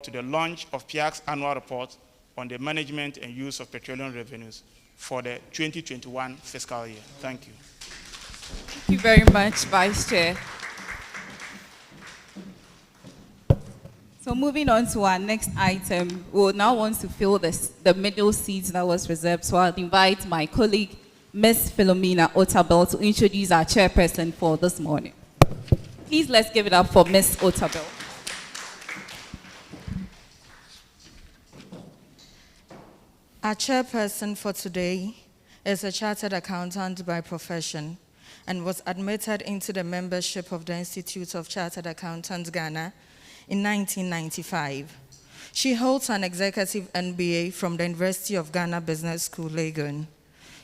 to the launch of PIAC's annual report on the management and use of petroleum revenues for the 2021 fiscal year. Thank you. Thank you very much, Vice Chair. So moving on to our next item, we'll now want to fill the middle seat that was reserved. So I'll invite my colleague, Ms. Philomena Otabel, to introduce our chairperson for this morning. Please let's give it up for Ms. Otabel. Our chairperson for today is a chartered accountant by profession and was admitted into the membership of the Institute of Chartered Accountants Ghana in 1995. She holds an executive MBA from the University of Ghana Business School, Legon.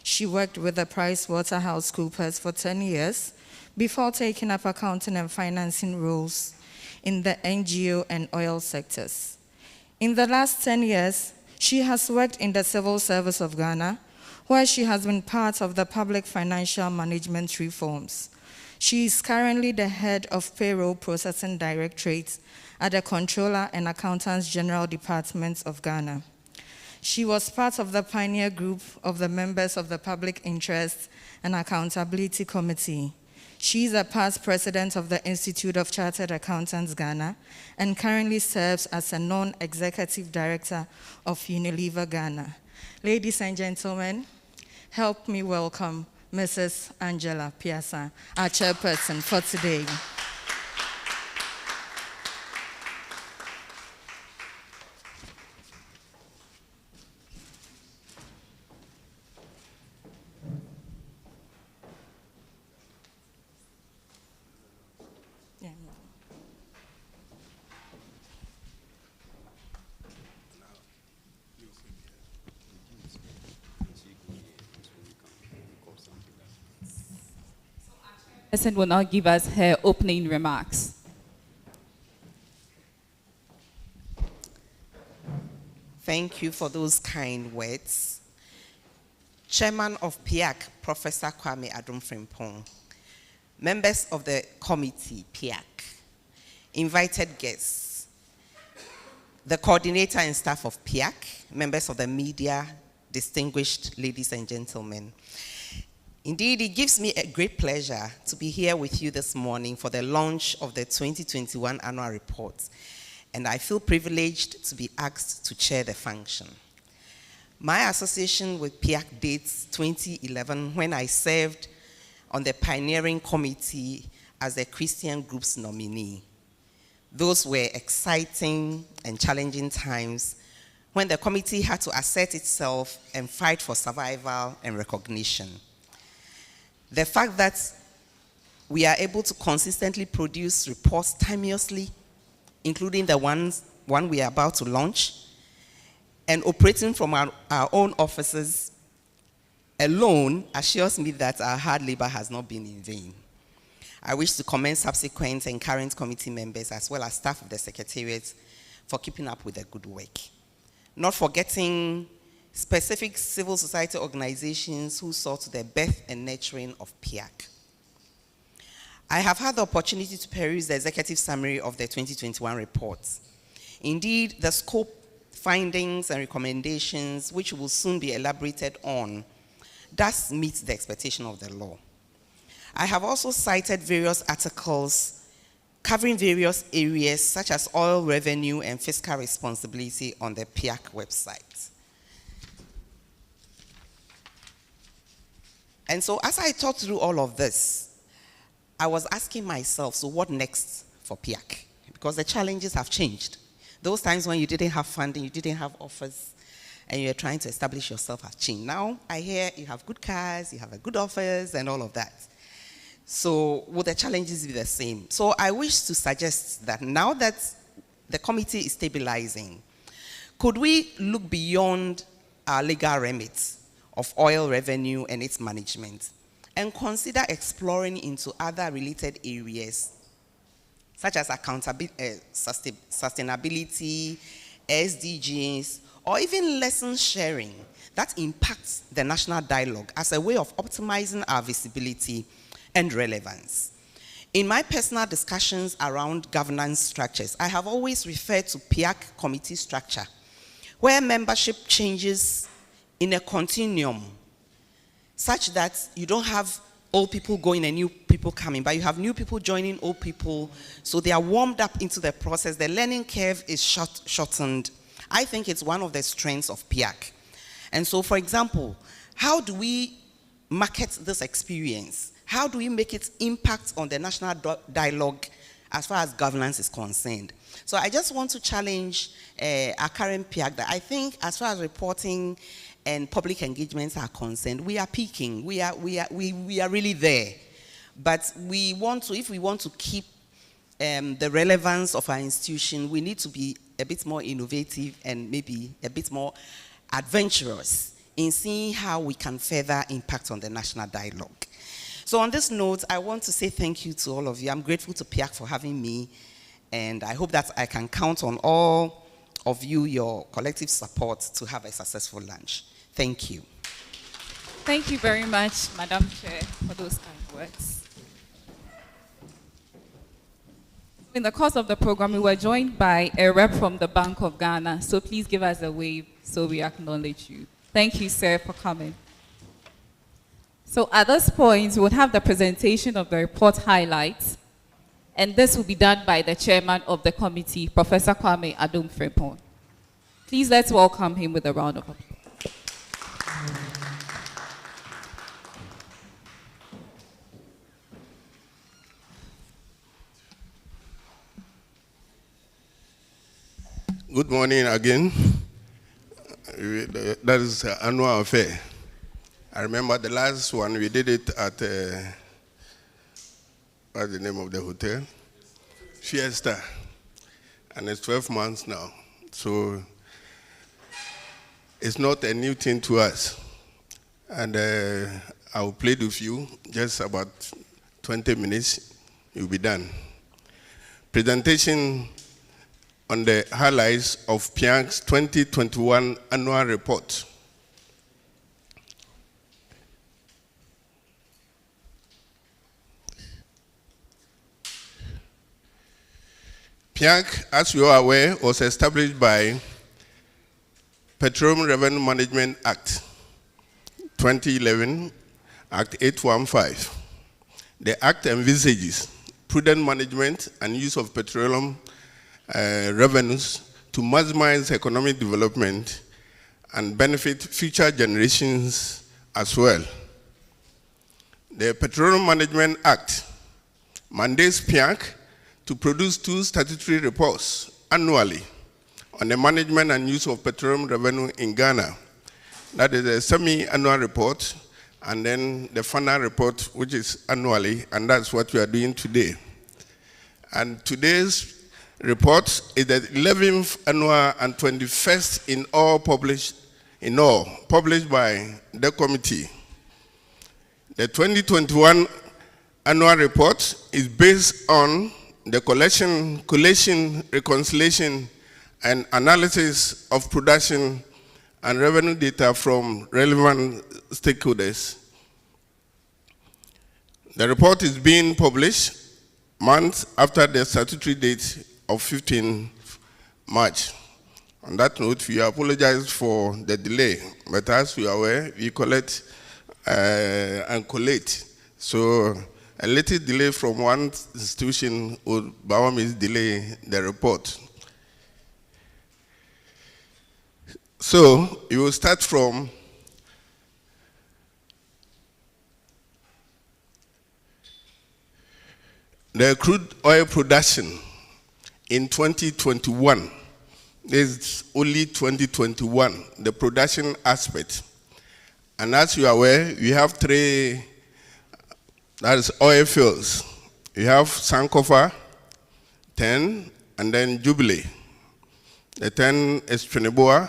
She worked with the PricewaterhouseCoopers for 10 years before taking up accounting and financing roles in the NGO and oil sectors. In the last 10 years, she has worked in the civil service of Ghana, where she has been part of the public financial management reforms. She is currently the head of Payroll Processing Directorate at the Comptroller and Accountants General Department of Ghana. She was part of the pioneer group of the members of the Public Interest and Accountability Committee. She is a past president of the Institute of Chartered Accountants Ghana and currently serves as a non-executive director of Unilever Ghana. Ladies and gentlemen, help me welcome Mrs. Angela Piasa, our chairperson for today. Person will now give us her opening remarks. Thank you for those kind words. Chairman of PIAC, Professor Kwame Adom-Frimpong, members of the committee, PIAC, invited guests, the coordinator and staff of PIAC, members of the media, distinguished ladies and gentlemen. Indeed, it gives me a great pleasure to be here with you this morning for the launch of the 2021 annual report, and I feel privileged to be asked to chair the function. My association with PIAC dates 2011 when I served on the pioneering committee as the Christian group's nominee. Those were exciting and challenging times when the committee had to assert itself and fight for survival and recognition. The fact that we are able to consistently produce reports timeously, including the one we are about to launch, and operating from our own offices alone assures me that our hard labor has not been in vain. I wish to commend subsequent and current committee members as well as staff of the Secretariat for keeping up with the good work. Not forgetting specific civil society organizations who saw to the birth and nurturing of PIAC. I have had the opportunity to peruse the executive summary of the 2021 report. Indeed, the scope, findings, and recommendations, which will soon be elaborated on, does meet the expectation of the law. I have also cited various articles covering various areas such as oil revenue and fiscal responsibility on the PIAC website. And so as I thought through all of this, I was asking myself, so what next for PIAC? Because the challenges have changed. Those times when you didn't have funding, you didn't have offers, and you were trying to establish yourself have changed. Now, I hear you have good cars, you have a good offers, and all of that. So will the challenges be the same? So I wish to suggest that now that the committee is stabilizing, could we look beyond our legal remit of oil revenue and its management and consider exploring into other related areas such as accountability, sustainability, SDGs, or even lessons sharing that impacts the national dialogue as a way of optimizing our visibility and relevance. In my personal discussions around governance structures, I have always referred to PIAC committee structure, where membership changes in a continuum, such that you don't have old people going and new people coming, but you have new people joining old people, so they are warmed up into the process. The learning curve is shortened. I think it's one of the strengths of PIAC. And so, for example, how do we market this experience? How do we make its impact on the national dialogue as far as governance is concerned? So I just want to challenge our current PIAC that I think as far as reporting and public engagements are concerned, we are peaking. We are really there. But we want to, if we want to keep the relevance of our institution, we need to be a bit more innovative and maybe a bit more adventurous in seeing how we can further impact on the national dialogue. So on this note, I want to say thank you to all of you. I'm grateful to PIAC for having me, and I hope that I can count on all of you, your collective support to have a successful lunch. Thank you. Thank you very much, Madam Chair, for those kind words. In the course of the program, we were joined by a rep from the Bank of Ghana, so please give us a wave so we acknowledge you. Thank you, sir, for coming. So at this point, we would have the presentation of the report highlights, and this will be done by the chairman of the committee, Professor Kwame Adom-Frimpong. Please let's welcome him with a round of applause. Good morning again. That is the annual affair. I remember the last one, we did it at, what's the name of the hotel? Fiesta. And it's 12 months now. So it's not a new thing to us. And I will plead with you, just about 20 minutes, you'll be done. Presentation on the highlights of PIAC's 2021 annual report. PIAC, as you are aware, was established by Petroleum Revenue Management Act 2011, Act 815. The Act envisages prudent management and use of petroleum revenues to maximize economic development and benefit future generations as well. The Petroleum Management Act mandates PIAC to produce 2 statutory reports annually on the management and use of petroleum revenue in Ghana. That is a semi-annual report, and then the final report, which is annually, and that's what we are doing today. And today's report is the 11th annual and 21st in all published by the committee. The 2021 annual report is based on the collection, collation, reconciliation, and analysis of production and revenue data from relevant stakeholders. The report is being published months after the statutory date of 15 March. On that note, we apologize for the delay, but as we are aware, we collect and collate. So a little delay from one institution would by all means delay the report. So you will start from the crude oil production in 2021. This is only 2021, the production aspect. And as you are aware, we have 3, that is oil fields. We have Sankofa, 10, and then Jubilee. The 10 is Trinidad,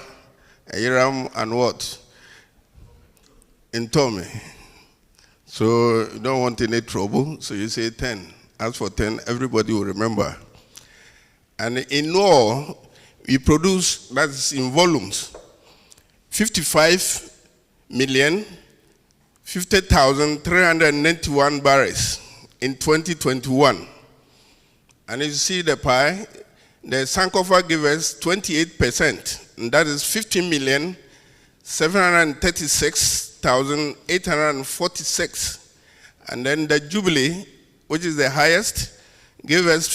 Ayiram, and what? Ntomme. So you don't want any trouble, so you say 10. As for 10, everybody will remember. And in all, we produce, that's in volumes, 55,050,391 barrels in 2021. And you see the pie, the Sankofa gave us 28%, and that is 15,736,846. And then the Jubilee, which is the highest, gave us